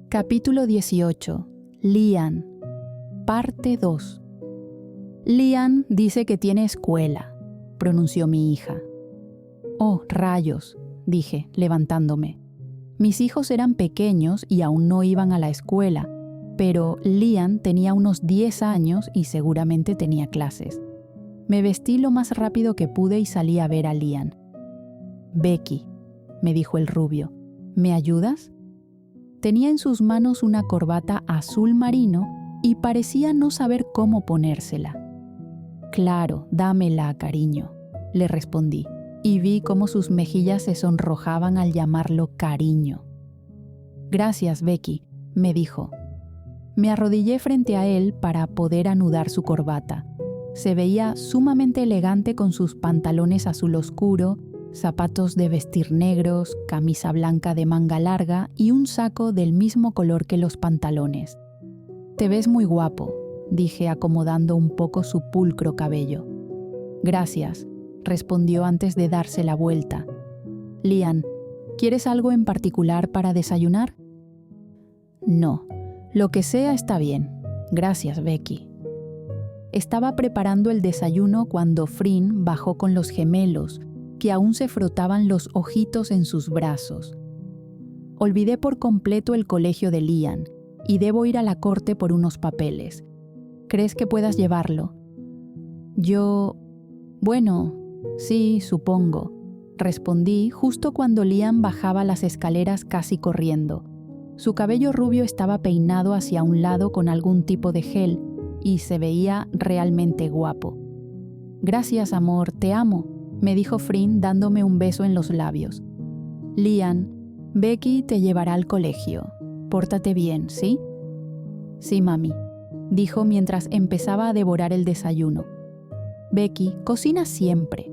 Capítulo 18. Lian. Parte 2. Lian dice que tiene escuela, pronunció mi hija. Oh, rayos, dije, levantándome. Mis hijos eran pequeños y aún no iban a la escuela, pero Lian tenía unos 10 años y seguramente tenía clases. Me vestí lo más rápido que pude y salí a ver a Lian. Becky, me dijo el rubio, ¿me ayudas? Tenía en sus manos una corbata azul marino y parecía no saber cómo ponérsela. Claro, dámela, cariño, le respondí, y vi cómo sus mejillas se sonrojaban al llamarlo cariño. Gracias, Becky, me dijo. Me arrodillé frente a él para poder anudar su corbata. Se veía sumamente elegante con sus pantalones azul oscuro, zapatos de vestir negros, camisa blanca de manga larga y un saco del mismo color que los pantalones. «Te ves muy guapo», dije acomodando un poco su pulcro cabello. «Gracias», respondió antes de darse la vuelta. «Lian, ¿quieres algo en particular para desayunar?» «No, lo que sea está bien. Gracias, Becky». Estaba preparando el desayuno cuando Frin bajó con los gemelos, que aún se frotaban los ojitos en sus brazos. Olvidé por completo el colegio de Lian y debo ir a la corte por unos papeles. ¿Crees que puedas llevarlo? Bueno, sí, supongo, respondí justo cuando Lian bajaba las escaleras casi corriendo. Su cabello rubio estaba peinado hacia un lado con algún tipo de gel y se veía realmente guapo. Gracias, amor, te amo, me dijo Frin dándome un beso en los labios. Lian, Becky te llevará al colegio. Pórtate bien, ¿sí? Sí, mami, dijo mientras empezaba a devorar el desayuno. Becky, cocina siempre.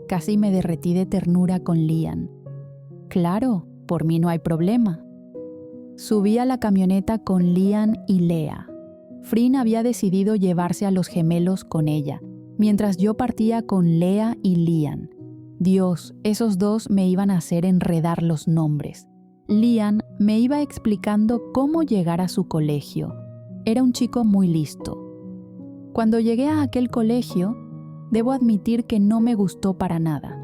Casi me derretí de ternura con Lian. Claro, por mí no hay problema. Subí a la camioneta con Lian y Lea. Frin había decidido llevarse a los gemelos con ella, mientras yo partía con Lea y Lian. Dios, esos dos me iban a hacer enredar los nombres. Lian me iba explicando cómo llegar a su colegio. Era un chico muy listo. Cuando llegué a aquel colegio, debo admitir que no me gustó para nada.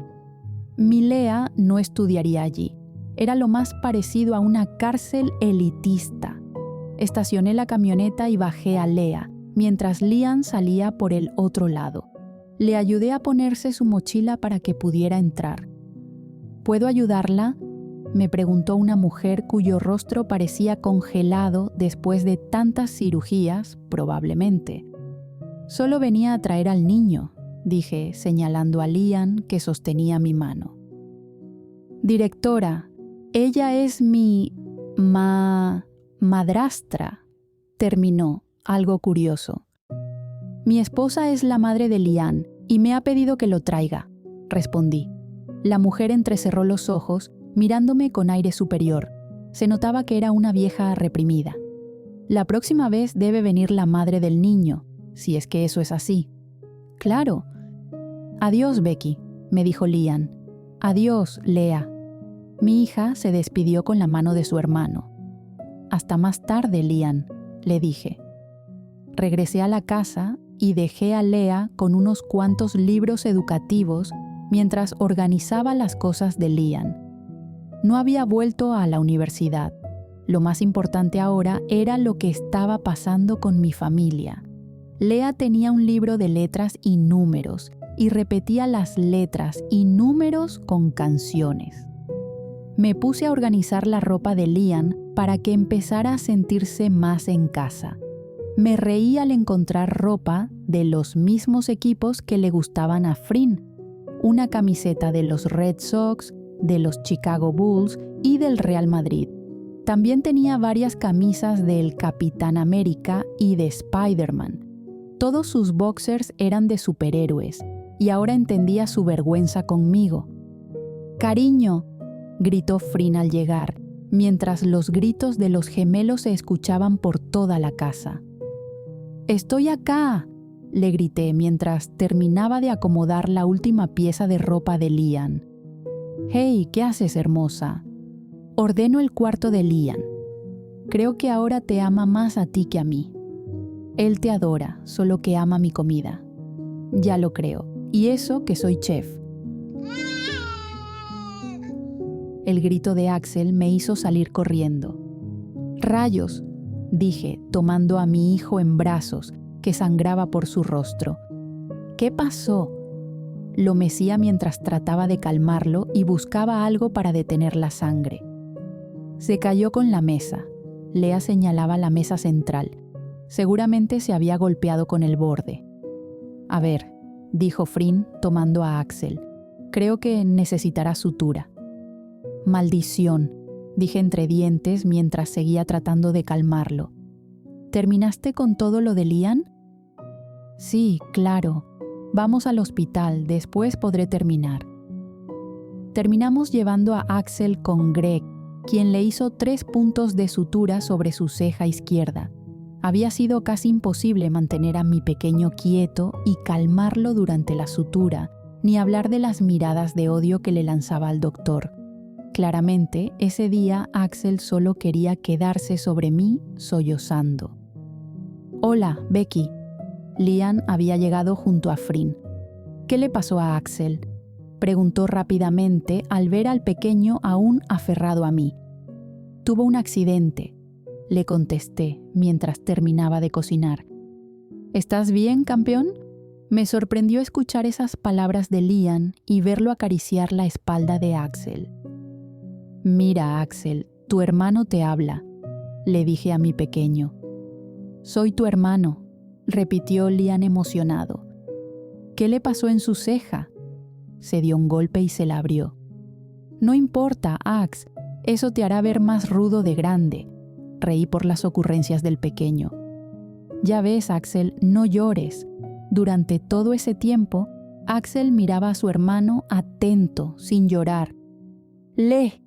Mi Lea no estudiaría allí. Era lo más parecido a una cárcel elitista. Estacioné la camioneta y bajé a Lea, mientras Lian salía por el otro lado. Le ayudé a ponerse su mochila para que pudiera entrar. ¿Puedo ayudarla?, me preguntó una mujer cuyo rostro parecía congelado después de tantas cirugías, probablemente. Solo venía a traer al niño, dije, señalando a Lian, que sostenía mi mano. Directora, ella es mi madrastra, terminó, algo curioso. Mi esposa es la madre de Lian y me ha pedido que lo traiga, respondí. La mujer entrecerró los ojos, mirándome con aire superior. Se notaba que era una vieja reprimida. La próxima vez debe venir la madre del niño, si es que eso es así. Claro. Adiós, Becky, me dijo Lian. Adiós, Lea. Mi hija se despidió con la mano de su hermano. Hasta más tarde, Lian, le dije. Regresé a la casa y dejé a Lea con unos cuantos libros educativos mientras organizaba las cosas de Lian. No había vuelto a la universidad. Lo más importante ahora era lo que estaba pasando con mi familia. Lea tenía un libro de letras y números y repetía las letras y números con canciones. Me puse a organizar la ropa de Lian para que empezara a sentirse más en casa. Me reí al encontrar ropa de los mismos equipos que le gustaban a Frin. Una camiseta de los Red Sox, de los Chicago Bulls y del Real Madrid. También tenía varias camisas del Capitán América y de Spider-Man. Todos sus boxers eran de superhéroes, y ahora entendía su vergüenza conmigo. «Cariño», gritó Frin al llegar, mientras los gritos de los gemelos se escuchaban por toda la casa. «¡Estoy acá!», le grité mientras terminaba de acomodar la última pieza de ropa de Lian. «Hey, ¿qué haces, hermosa?». «Ordeno el cuarto de Lian». Creo que ahora te ama más a ti que a mí. Él te adora, solo que ama mi comida. Ya lo creo. Y eso que soy chef. El grito de Axel me hizo salir corriendo. ¡Rayos!, dije, tomando a mi hijo en brazos, que sangraba por su rostro. ¿Qué pasó? Lo mecía mientras trataba de calmarlo y buscaba algo para detener la sangre. Se cayó con la mesa. Lea señalaba la mesa central. Seguramente se había golpeado con el borde. A ver, dijo Frin, tomando a Axel. Creo que necesitará sutura. Maldición, dije entre dientes mientras seguía tratando de calmarlo. ¿Terminaste con todo lo de Lian? Sí, claro. Vamos al hospital, después podré terminar. Terminamos llevando a Axel con Greg, quien le hizo 3 puntos de sutura sobre su ceja izquierda. Había sido casi imposible mantener a mi pequeño quieto y calmarlo durante la sutura, ni hablar de las miradas de odio que le lanzaba al doctor. Claramente, ese día Axel solo quería quedarse sobre mí, sollozando. «Hola, Becky». Lian había llegado junto a Frin. «¿Qué le pasó a Axel?», preguntó rápidamente al ver al pequeño aún aferrado a mí. «Tuvo un accidente», le contesté mientras terminaba de cocinar. «¿Estás bien, campeón?». Me sorprendió escuchar esas palabras de Lian y verlo acariciar la espalda de Axel. «Mira, Axel, tu hermano te habla», le dije a mi pequeño. «Soy tu hermano», repitió Lian emocionado. «¿Qué le pasó en su ceja?». Se dio un golpe y se la abrió. «No importa, Ax, eso te hará ver más rudo de grande», reí por las ocurrencias del pequeño. «Ya ves, Axel, no llores». Durante todo ese tiempo, Axel miraba a su hermano atento, sin llorar. «¡Le!»,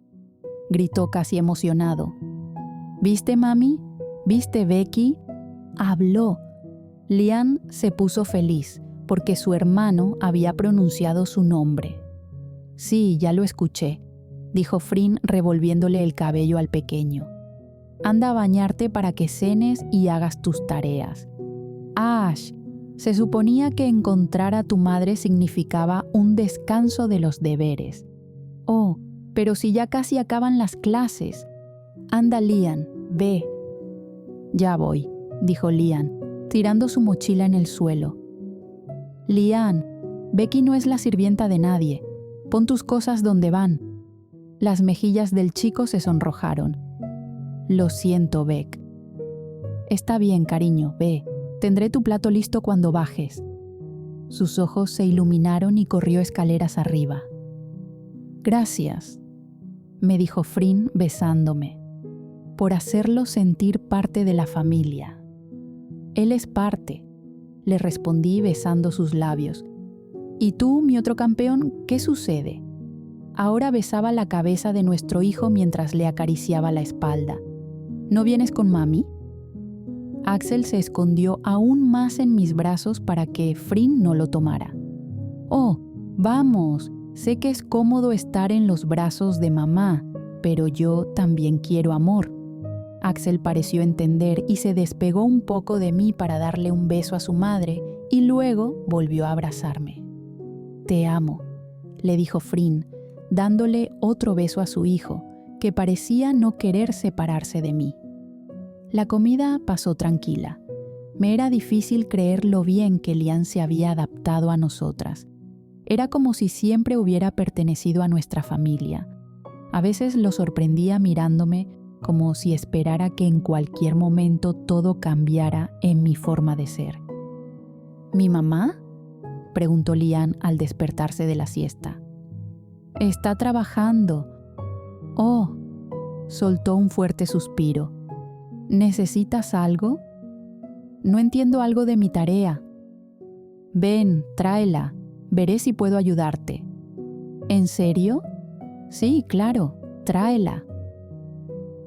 gritó casi emocionado. «¿Viste, mami? ¿Viste, Becky?». Habló. Lian se puso feliz porque su hermano había pronunciado su nombre. «Sí, ya lo escuché», dijo Frin revolviéndole el cabello al pequeño. «Anda a bañarte para que cenes y hagas tus tareas». «Ash, se suponía que encontrar a tu madre significaba un descanso de los deberes». «Oh, pero si ya casi acaban las clases». «Anda, Lian, ve». «Ya voy», dijo Lian, tirando su mochila en el suelo. «Lian, Becky no es la sirvienta de nadie. Pon tus cosas donde van». Las mejillas del chico se sonrojaron. «Lo siento, Beck». «Está bien, cariño, ve. Tendré tu plato listo cuando bajes». Sus ojos se iluminaron y corrió escaleras arriba. «Gracias», me dijo Frin besándome, «por hacerlo sentir parte de la familia». «Él es parte», le respondí besando sus labios. «¿Y tú, mi otro campeón, qué sucede?». Ahora besaba la cabeza de nuestro hijo mientras le acariciaba la espalda. «¿No vienes con mami?». Axel se escondió aún más en mis brazos para que Frin no lo tomara. «Oh, vamos, sé que es cómodo estar en los brazos de mamá, pero yo también quiero amor». Axel pareció entender y se despegó un poco de mí para darle un beso a su madre y luego volvió a abrazarme. «Te amo», le dijo Frin, dándole otro beso a su hijo, que parecía no querer separarse de mí. La comida pasó tranquila. Me era difícil creer lo bien que Lian se había adaptado a nosotras. Era como si siempre hubiera pertenecido a nuestra familia. A veces lo sorprendía mirándome como si esperara que en cualquier momento todo cambiara en mi forma de ser. «¿Mi mamá?», preguntó Lian al despertarse de la siesta. «Está trabajando». «Oh», soltó un fuerte suspiro. «¿Necesitas algo?». «No entiendo algo de mi tarea». «Ven, tráela. Veré si puedo ayudarte». «¿En serio?». «Sí, claro. Tráela».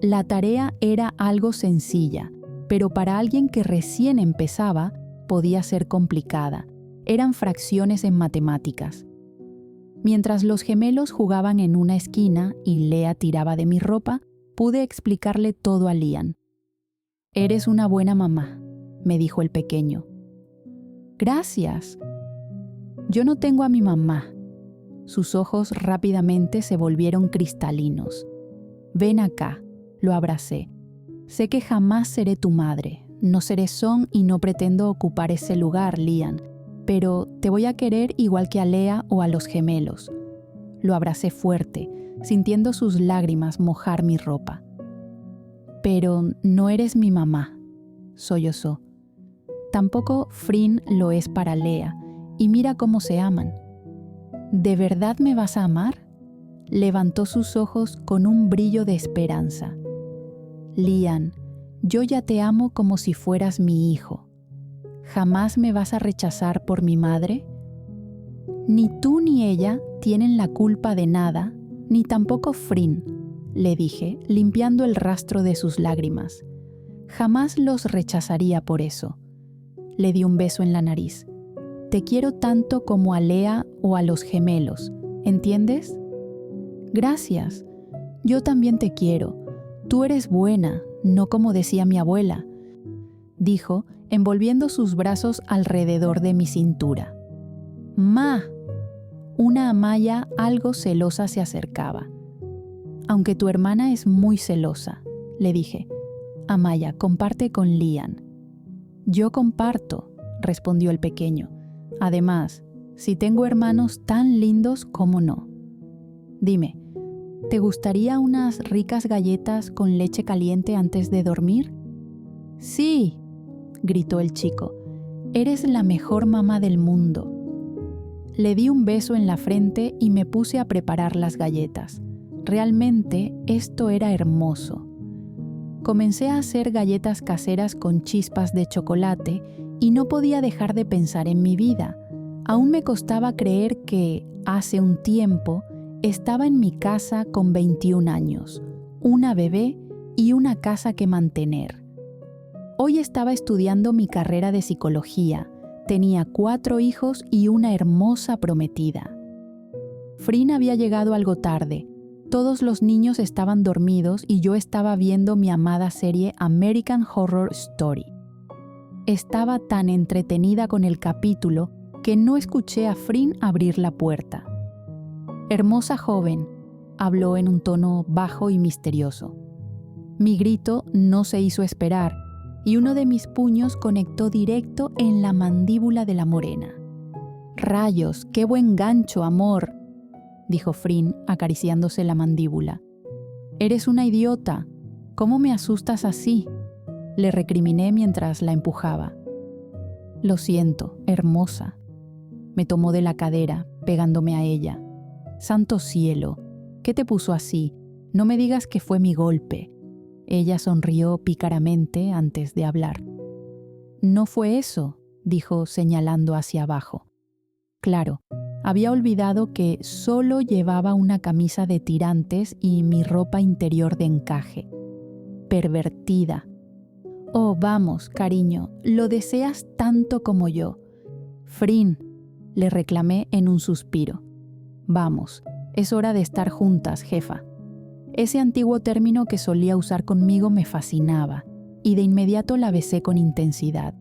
La tarea era algo sencilla, pero para alguien que recién empezaba, podía ser complicada. Eran fracciones en matemáticas. Mientras los gemelos jugaban en una esquina y Lea tiraba de mi ropa, pude explicarle todo a Lian. Eres una buena mamá, me dijo el pequeño. Gracias. Yo no tengo a mi mamá. Sus ojos rápidamente se volvieron cristalinos. Ven acá, lo abracé. Sé que jamás seré tu madre. No seré Song y no pretendo ocupar ese lugar, Lian. Pero te voy a querer igual que a Lea o a los gemelos. Lo abracé fuerte, sintiendo sus lágrimas mojar mi ropa. Pero no eres mi mamá, sollozó. Tampoco Frin lo es para Lea, y mira cómo se aman. ¿De verdad me vas a amar? Levantó sus ojos con un brillo de esperanza. Lian, yo ya te amo como si fueras mi hijo. ¿Jamás me vas a rechazar por mi madre? Ni tú ni ella tienen la culpa de nada, ni tampoco Frin, le dije, limpiando el rastro de sus lágrimas. Jamás los rechazaría por eso. Le di un beso en la nariz. Te quiero tanto como a Lea o a los gemelos, ¿entiendes? Gracias. Yo también te quiero. Tú eres buena, no como decía mi abuela, dijo, envolviendo sus brazos alrededor de mi cintura. ¡Ma! Una Amaya algo celosa se acercaba. Aunque tu hermana es muy celosa, le dije. Amaya, comparte con Lian. Yo comparto, respondió el pequeño. Además, si tengo hermanos tan lindos, ¿cómo no? Dime, ¿te gustaría unas ricas galletas con leche caliente antes de dormir? Sí, gritó el chico. Eres la mejor mamá del mundo. Le di un beso en la frente y me puse a preparar las galletas. Realmente esto era hermoso. Comencé a hacer galletas caseras con chispas de chocolate y no podía dejar de pensar en mi vida. Aún me costaba creer que, hace un tiempo, estaba en mi casa con 21 años, una bebé y una casa que mantener. Hoy estaba estudiando mi carrera de psicología, tenía 4 hijos y una hermosa prometida. Frin había llegado algo tarde. Todos los niños estaban dormidos y yo estaba viendo mi amada serie American Horror Story. Estaba tan entretenida con el capítulo que no escuché a Frin abrir la puerta. Hermosa joven, habló en un tono bajo y misterioso. Mi grito no se hizo esperar y uno de mis puños conectó directo en la mandíbula de la morena. «Rayos, qué buen gancho, amor», dijo Frin acariciándose la mandíbula. «Eres una idiota. ¿Cómo me asustas así?», le recriminé mientras la empujaba. «Lo siento, hermosa». Me tomó de la cadera, pegándome a ella. «Santo cielo, ¿qué te puso así? No me digas que fue mi golpe». Ella sonrió pícaramente antes de hablar. «No fue eso», dijo señalando hacia abajo. Claro, había olvidado que solo llevaba una camisa de tirantes y mi ropa interior de encaje. Pervertida. «Oh, vamos, cariño, lo deseas tanto como yo». «Frin», le reclamé en un suspiro. «Vamos, es hora de estar juntas, jefa». Ese antiguo término que solía usar conmigo me fascinaba, y de inmediato la besé con intensidad.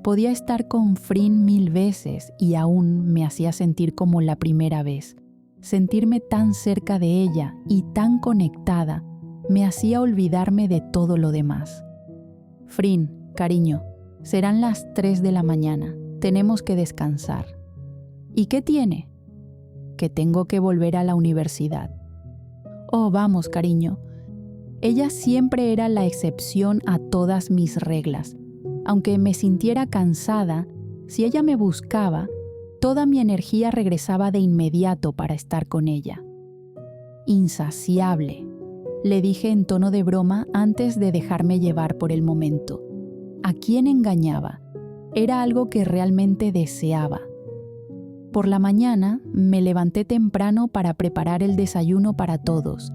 Podía estar con Frin 1000 veces y aún me hacía sentir como la primera vez. Sentirme tan cerca de ella y tan conectada me hacía olvidarme de todo lo demás. «Frin, cariño, serán las 3 de la mañana. Tenemos que descansar». «¿Y qué tiene?» «Que tengo que volver a la universidad». «Oh, vamos, cariño». Ella siempre era la excepción a todas mis reglas. Aunque me sintiera cansada, si ella me buscaba, toda mi energía regresaba de inmediato para estar con ella. «Insaciable», le dije en tono de broma antes de dejarme llevar por el momento. ¿A quién engañaba? Era algo que realmente deseaba. Por la mañana me levanté temprano para preparar el desayuno para todos.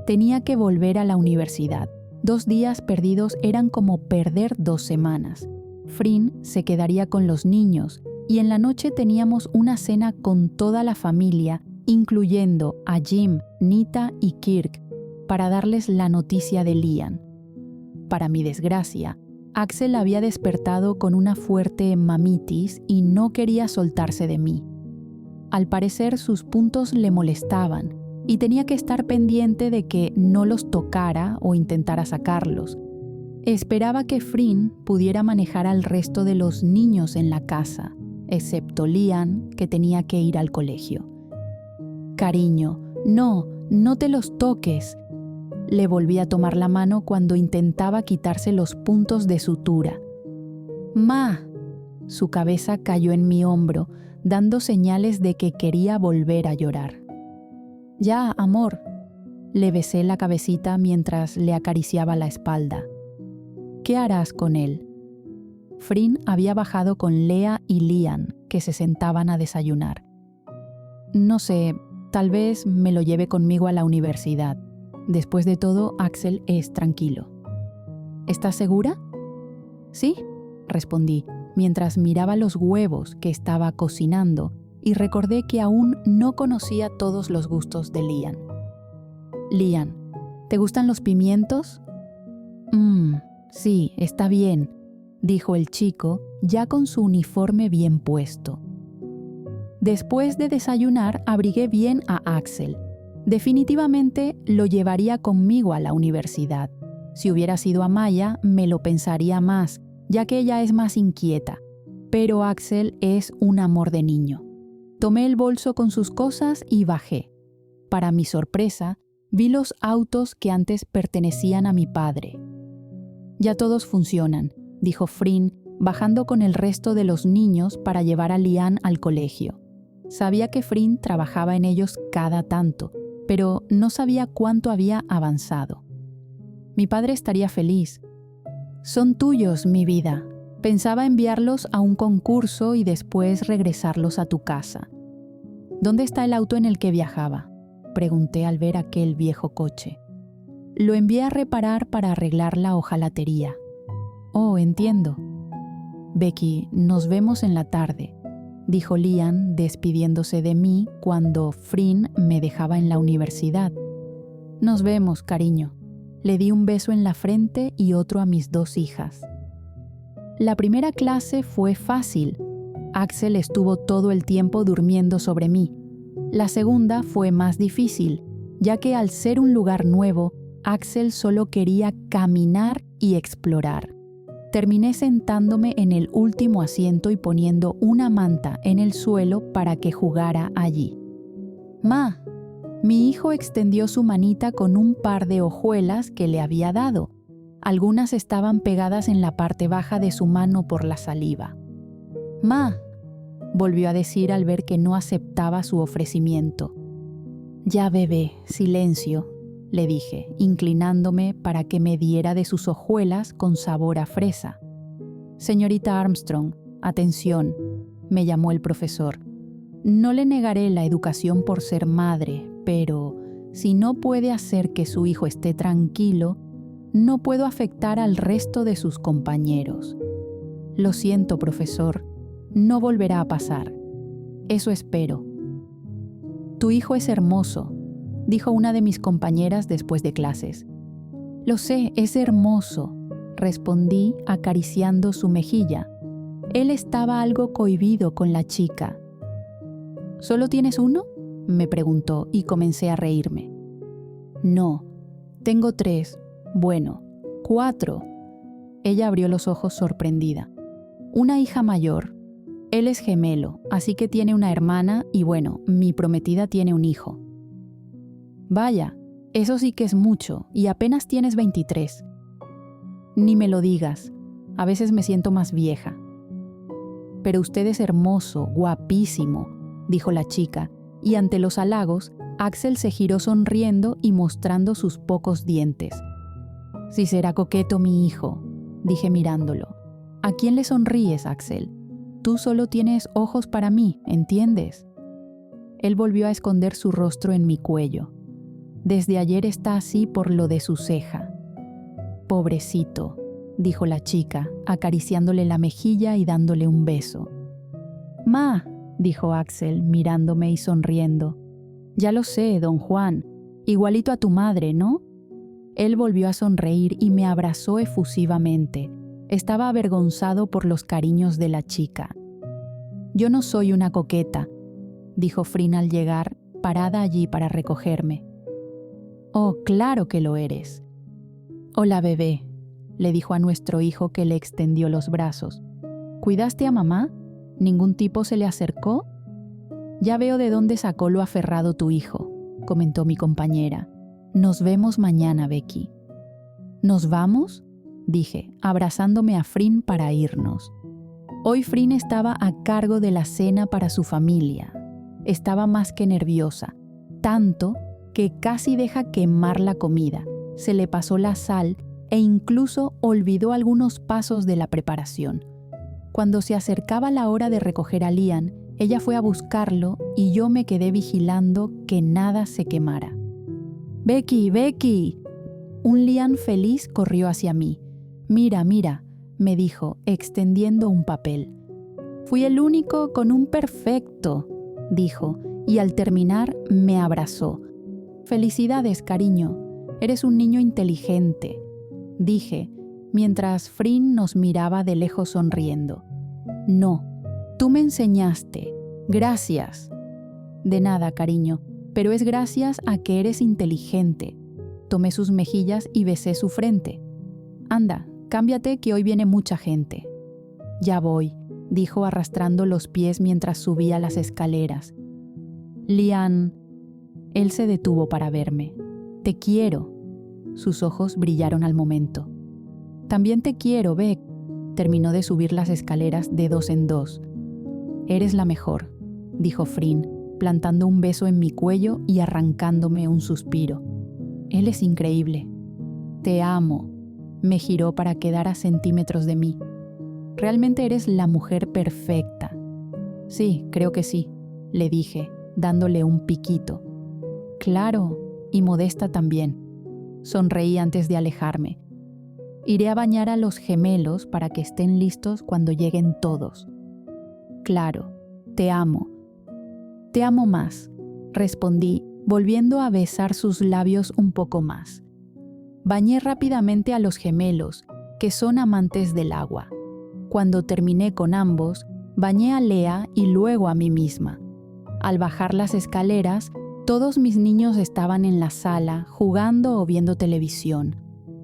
Tenía que volver a la universidad. 2 días perdidos eran como perder 2 semanas. Frin se quedaría con los niños y en la noche teníamos una cena con toda la familia, incluyendo a Jim, Nita y Kirk, para darles la noticia de Lian. Para mi desgracia, Axel había despertado con una fuerte mamitis y no quería soltarse de mí. Al parecer sus puntos le molestaban y tenía que estar pendiente de que no los tocara o intentara sacarlos. Esperaba que Frin pudiera manejar al resto de los niños en la casa, excepto Lian, que tenía que ir al colegio. «Cariño, no te los toques». Le volví a tomar la mano cuando intentaba quitarse los puntos de sutura. «Ma». Su cabeza cayó en mi hombro, dando señales de que quería volver a llorar. «Ya, amor». Le besé la cabecita mientras le acariciaba la espalda. «¿Qué harás con él?» Frin había bajado con Lea y Lian, que se sentaban a desayunar. «No sé, tal vez me lo lleve conmigo a la universidad. Después de todo, Axel es tranquilo». «¿Estás segura?» «Sí», respondí, mientras miraba los huevos que estaba cocinando y recordé que aún no conocía todos los gustos de Lian. «Lian, ¿te gustan los pimientos?» Sí, está bien», dijo el chico, ya con su uniforme bien puesto. Después de desayunar, abrigué bien a Axel. Definitivamente lo llevaría conmigo a la universidad. Si hubiera sido Amaya, me lo pensaría más, ya que ella es más inquieta. Pero Axel es un amor de niño. Tomé el bolso con sus cosas y bajé. Para mi sorpresa, vi los autos que antes pertenecían a mi padre. «Ya todos funcionan», dijo Frin, bajando con el resto de los niños para llevar a Lian al colegio. Sabía que Frin trabajaba en ellos cada tanto, pero no sabía cuánto había avanzado. Mi padre estaría feliz. «Son tuyos, mi vida. Pensaba enviarlos a un concurso y después regresarlos a tu casa». «¿Dónde está el auto en el que viajaba?», pregunté al ver aquel viejo coche. «Lo envié a reparar para arreglar la hojalatería». «Oh, entiendo». «Becky, nos vemos en la tarde», dijo Lian despidiéndose de mí cuando Frin me dejaba en la universidad. «Nos vemos, cariño». Le di un beso en la frente y otro a mis 2 hijas. La primera clase fue fácil. Axel estuvo todo el tiempo durmiendo sobre mí. La segunda fue más difícil, ya que al ser un lugar nuevo, Axel solo quería caminar y explorar. Terminé sentándome en el último asiento y poniendo una manta en el suelo para que jugara allí. «Ma». Mi hijo extendió su manita con un par de hojuelas que le había dado. Algunas estaban pegadas en la parte baja de su mano por la saliva. «Ma», volvió a decir al ver que no aceptaba su ofrecimiento. «Ya, bebé, silencio», le dije, inclinándome para que me diera de sus hojuelas con sabor a fresa. «Señorita Armstrong, atención», me llamó el profesor. «No le negaré la educación por ser madre, pero si no puede hacer que su hijo esté tranquilo, no puedo afectar al resto de sus compañeros. Lo siento, profesor, no volverá a pasar. Eso espero». «Tu hijo es hermoso», dijo una de mis compañeras después de clases. «Lo sé, es hermoso», respondí acariciando su mejilla. Él estaba algo cohibido con la chica. «¿Solo tienes uno?», me preguntó y comencé a reírme. «No, tengo 3, bueno, 4. Ella abrió los ojos sorprendida. «Una hija mayor. Él es gemelo, así que tiene una hermana y bueno, mi prometida tiene un hijo». «Vaya, eso sí que es mucho y apenas tienes 23. «Ni me lo digas, a veces me siento más vieja». «Pero usted es hermoso, guapísimo», dijo la chica, y ante los halagos, Axel se giró sonriendo y mostrando sus pocos dientes. «Si será coqueto mi hijo», dije mirándolo. «¿A quién le sonríes, Axel? Tú solo tienes ojos para mí, ¿entiendes?» Él volvió a esconder su rostro en mi cuello. «Desde ayer está así por lo de su ceja». «Pobrecito», dijo la chica, acariciándole la mejilla y dándole un beso. «Ma», dijo Axel, mirándome y sonriendo. «Ya lo sé, don Juan, igualito a tu madre, ¿no?». Él volvió a sonreír y me abrazó efusivamente. Estaba avergonzado por los cariños de la chica. «Yo no soy una coqueta», dijo Frin al llegar, parada allí para recogerme. «Oh, claro que lo eres». «Hola, bebé», le dijo a nuestro hijo que le extendió los brazos. «¿Cuidaste a mamá? ¿Ningún tipo se le acercó?» «Ya veo de dónde sacó lo aferrado tu hijo», comentó mi compañera. «Nos vemos mañana, Becky». «¿Nos vamos?», dije, abrazándome a Frin para irnos. Hoy Frin estaba a cargo de la cena para su familia. Estaba más que nerviosa, tanto que casi deja quemar la comida. Se le pasó la sal e incluso olvidó algunos pasos de la preparación. Cuando se acercaba la hora de recoger a Liam, ella fue a buscarlo y yo me quedé vigilando que nada se quemara. «Becky, Becky». Un Liam feliz corrió hacia mí. «Mira, mira», me dijo, extendiendo un papel. «Fui el único con un perfecto», dijo, y al terminar me abrazó. «Felicidades, cariño. Eres un niño inteligente», dije, mientras Frin nos miraba de lejos sonriendo. «No, tú me enseñaste. Gracias». «De nada, cariño, pero es gracias a que eres inteligente». Tomé sus mejillas y besé su frente. «Anda, cámbiate que hoy viene mucha gente». «Ya voy», dijo arrastrando los pies mientras subía las escaleras. «Liam». Él se detuvo para verme. «Te quiero». Sus ojos brillaron al momento. «También te quiero, Beck». Terminó de subir las escaleras de dos en dos. «Eres la mejor», dijo Frin, plantando un beso en mi cuello y arrancándome un suspiro. «Él es increíble». «Te amo». Me giró para quedar a centímetros de mí. «Realmente eres la mujer perfecta». «Sí, creo que sí», le dije, dándole un piquito. «Claro, y modesta también». Sonreí antes de alejarme. «Iré a bañar a los gemelos para que estén listos cuando lleguen todos». «Claro, te amo». «Te amo más», respondí, volviendo a besar sus labios un poco más. Bañé rápidamente a los gemelos, que son amantes del agua. Cuando terminé con ambos, bañé a Lea y luego a mí misma. Al bajar las escaleras, todos mis niños estaban en la sala, jugando o viendo televisión.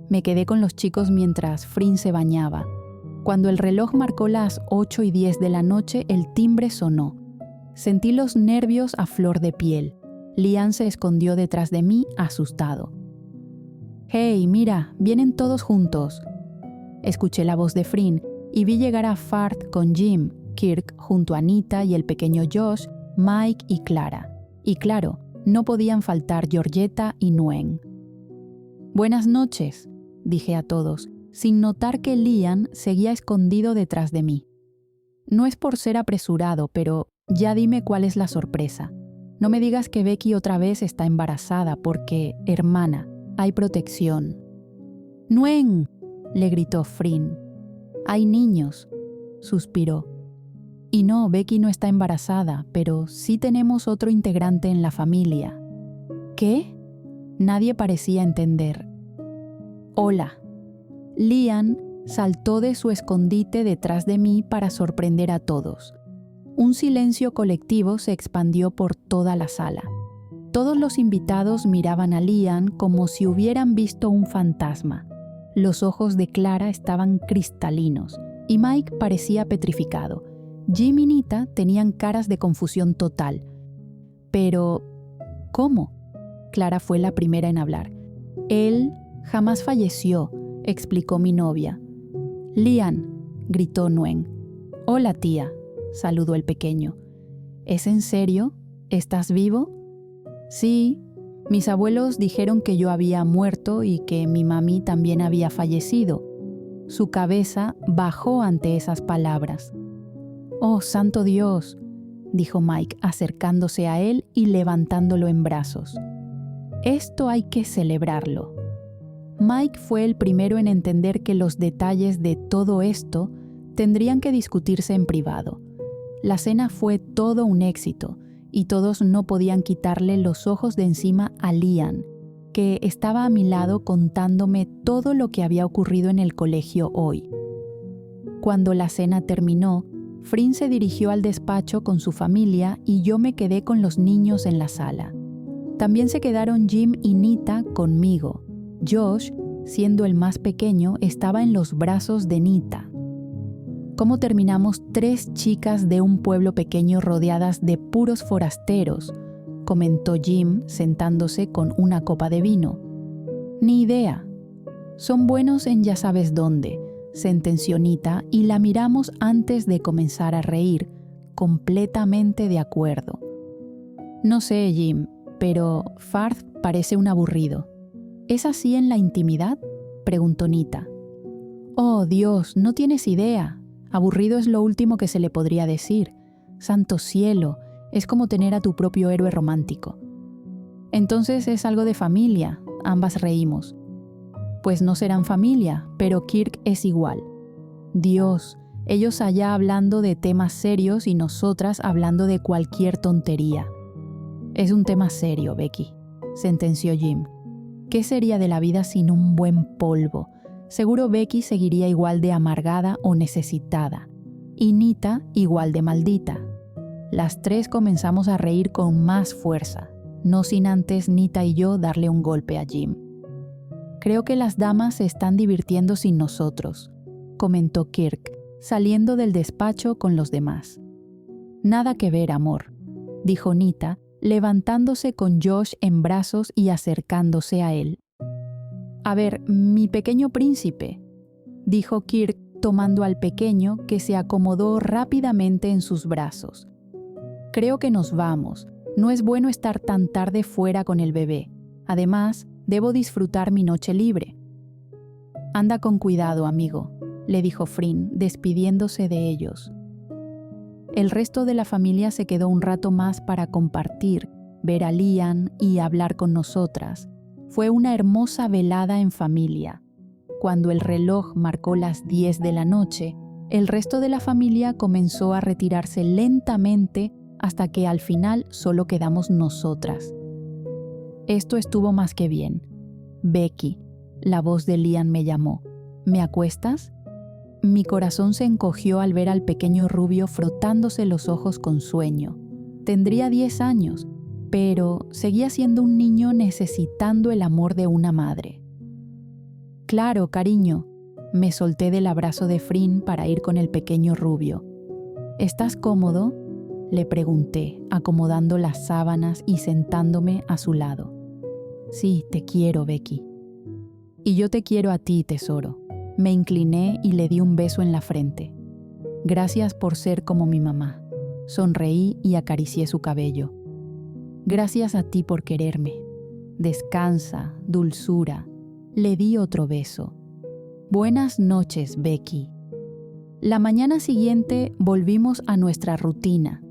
Me quedé con los chicos mientras Frin se bañaba. Cuando el reloj marcó las 8:10 de la noche, el timbre sonó. Sentí los nervios a flor de piel. Liam se escondió detrás de mí, asustado. «Hey, mira, vienen todos juntos». Escuché la voz de Frin y vi llegar a Fart con Jim, Kirk junto a Anita y el pequeño Josh, Mike y Clara. Y claro, no podían faltar Georgetta y Nguyen. «Buenas noches», dije a todos, sin notar que Liam seguía escondido detrás de mí. «No es por ser apresurado, pero ya dime cuál es la sorpresa. No me digas que Becky otra vez está embarazada porque, hermana, hay protección». «¡Nguyen!», le gritó Frin. «Hay niños», suspiró. «Y no, Becky no está embarazada, pero sí tenemos otro integrante en la familia». «¿Qué?». Nadie parecía entender. «Hola». Liam saltó de su escondite detrás de mí para sorprender a todos. Un silencio colectivo se expandió por toda la sala. Todos los invitados miraban a Liam como si hubieran visto un fantasma. Los ojos de Clara estaban cristalinos y Mike parecía petrificado. Jim y Nita tenían caras de confusión total. «Pero, ¿cómo?». Clara fue la primera en hablar. «Él jamás falleció», explicó mi novia. «Liam», gritó Nguyen. «Hola, tía», saludó el pequeño. «¿Es en serio? ¿Estás vivo?». «Sí, mis abuelos dijeron que yo había muerto y que mi mami también había fallecido». Su cabeza bajó ante esas palabras. «Oh, santo Dios», dijo Mike acercándose a él y levantándolo en brazos. «Esto hay que celebrarlo». Mike fue el primero en entender que los detalles de todo esto tendrían que discutirse en privado. La cena fue todo un éxito y todos no podían quitarle los ojos de encima a Liam, que estaba a mi lado contándome todo lo que había ocurrido en el colegio hoy. Cuando la cena terminó, Frin se dirigió al despacho con su familia y yo me quedé con los niños en la sala. También se quedaron Jim y Nita conmigo. Josh, siendo el más pequeño, estaba en los brazos de Nita. ¿Cómo terminamos 3 chicas de un pueblo pequeño rodeadas de puros forasteros?, comentó Jim sentándose con una copa de vino. Ni idea. Son buenos en ya sabes dónde, sentenció Nita y la miramos antes de comenzar a reír, completamente de acuerdo. No sé, Jim, pero Farth parece un aburrido. ¿Es así en la intimidad?, preguntó Nita. Oh, Dios, no tienes idea. Aburrido es lo último que se le podría decir. Santo cielo, es como tener a tu propio héroe romántico. Entonces es algo de familia, ambas reímos. Pues no serán familia, pero Kirk es igual. Dios, ellos allá hablando de temas serios y nosotras hablando de cualquier tontería. Es un tema serio, Becky, sentenció Jim. ¿Qué sería de la vida sin un buen polvo? Seguro Becky seguiría igual de amargada o necesitada, y Nita igual de maldita. Las 3 comenzamos a reír con más fuerza, no sin antes Nita y yo darle un golpe a Jim. Creo que las damas se están divirtiendo sin nosotros, comentó Kirk, saliendo del despacho con los demás. Nada que ver, amor, dijo Nita, levantándose con Josh en brazos y acercándose a él. A ver, mi pequeño príncipe, dijo Kirk tomando al pequeño que se acomodó rápidamente en sus brazos. Creo que nos vamos. No es bueno estar tan tarde fuera con el bebé. Además, debo disfrutar mi noche libre. Anda con cuidado, amigo, le dijo Frin, despidiéndose de ellos. El resto de la familia se quedó un rato más para compartir, ver a Lian y hablar con nosotras. Fue una hermosa velada en familia. Cuando el reloj marcó las 10 de la noche, el resto de la familia comenzó a retirarse lentamente hasta que al final solo quedamos nosotras. Esto estuvo más que bien. Becky, la voz de Lian me llamó. ¿Me acuestas? Mi corazón se encogió al ver al pequeño rubio frotándose los ojos con sueño. Tendría 10 años, pero seguía siendo un niño necesitando el amor de una madre. Claro, cariño, me solté del abrazo de Frin para ir con el pequeño rubio. ¿Estás cómodo?, le pregunté, acomodando las sábanas y sentándome a su lado. Sí, te quiero, Becky. Y yo te quiero a ti, tesoro. Me incliné y le di un beso en la frente. Gracias por ser como mi mamá. Sonreí y acaricié su cabello. Gracias a ti por quererme. Descansa, dulzura. Le di otro beso. Buenas noches, Becky. La mañana siguiente volvimos a nuestra rutina.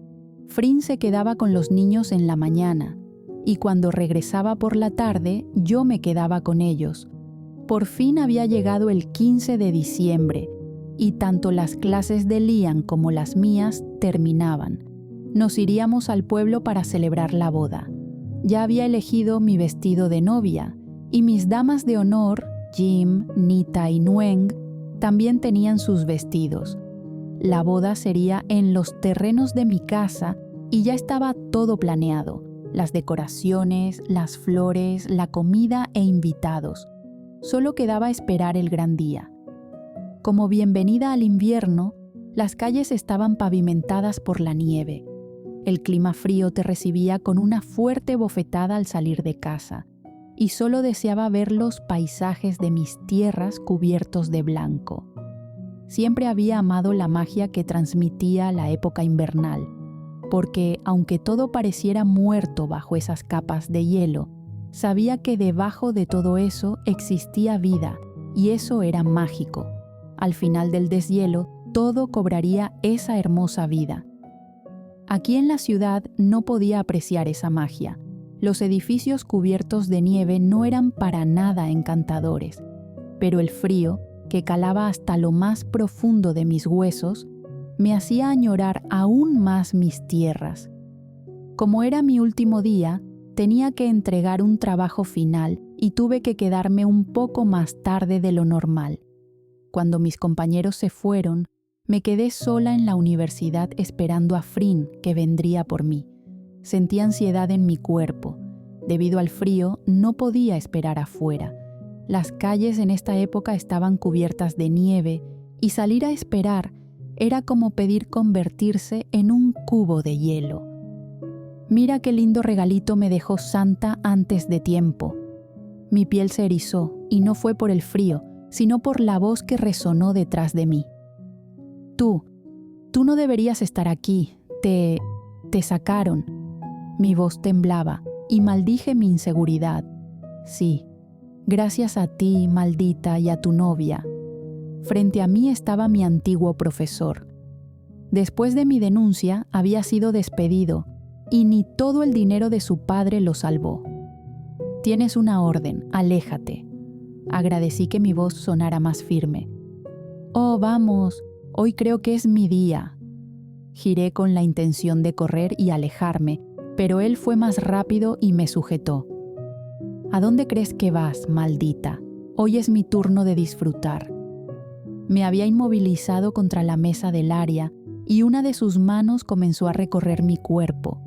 Frin se quedaba con los niños en la mañana, y cuando regresaba por la tarde, yo me quedaba con ellos. Por fin había llegado el 15 de diciembre, y tanto las clases de Lian como las mías terminaban. Nos iríamos al pueblo para celebrar la boda. Ya había elegido mi vestido de novia, y mis damas de honor, Jim, Nita y Nguyen, también tenían sus vestidos. La boda sería en los terrenos de mi casa y ya estaba todo planeado: las decoraciones, las flores, la comida e invitados. Solo quedaba esperar el gran día. Como bienvenida al invierno, las calles estaban pavimentadas por la nieve. El clima frío te recibía con una fuerte bofetada al salir de casa, y solo deseaba ver los paisajes de mis tierras cubiertos de blanco. Siempre había amado la magia que transmitía la época invernal, porque aunque todo pareciera muerto bajo esas capas de hielo, sabía que debajo de todo eso existía vida, y eso era mágico. Al final del deshielo, todo cobraría esa hermosa vida. Aquí en la ciudad no podía apreciar esa magia. Los edificios cubiertos de nieve no eran para nada encantadores, pero el frío, que calaba hasta lo más profundo de mis huesos, me hacía añorar aún más mis tierras. Como era mi último día, tenía que entregar un trabajo final y tuve que quedarme un poco más tarde de lo normal. Cuando mis compañeros se fueron, Me quedé sola en la universidad esperando a Frin, que vendría por mí. Sentí ansiedad en mi cuerpo. Debido al frío, no podía esperar afuera. Las calles en esta época estaban cubiertas de nieve y salir a esperar era como pedir convertirse en un cubo de hielo. Mira qué lindo regalito me dejó Santa antes de tiempo. Mi piel se erizó y no fue por el frío, sino por la voz que resonó detrás de mí. Tú no deberías estar aquí, te sacaron. Mi voz temblaba y maldije mi inseguridad. Sí, gracias a ti, maldita, y a tu novia. Frente a mí estaba mi antiguo profesor. Después de mi denuncia, había sido despedido y ni todo el dinero de su padre lo salvó. Tienes una orden, aléjate. Agradecí que mi voz sonara más firme. Oh, vamos, hoy creo que es mi día. Giré con la intención de correr y alejarme, pero él fue más rápido y me sujetó. ¿A dónde crees que vas, maldita? Hoy es mi turno de disfrutar. Me había inmovilizado contra la mesa del área y una de sus manos comenzó a recorrer mi cuerpo.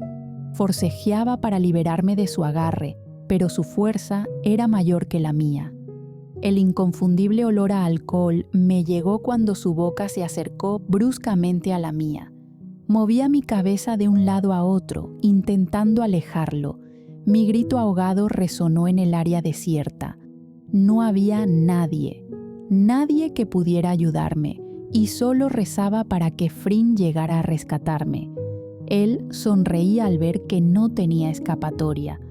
Forcejeaba para liberarme de su agarre, pero su fuerza era mayor que la mía. El inconfundible olor a alcohol me llegó cuando su boca se acercó bruscamente a la mía. Movía mi cabeza de un lado a otro, intentando alejarlo. Mi grito ahogado resonó en el área desierta. No había nadie que pudiera ayudarme, y solo rezaba para que Frin llegara a rescatarme. Él sonreía al ver que no tenía escapatoria.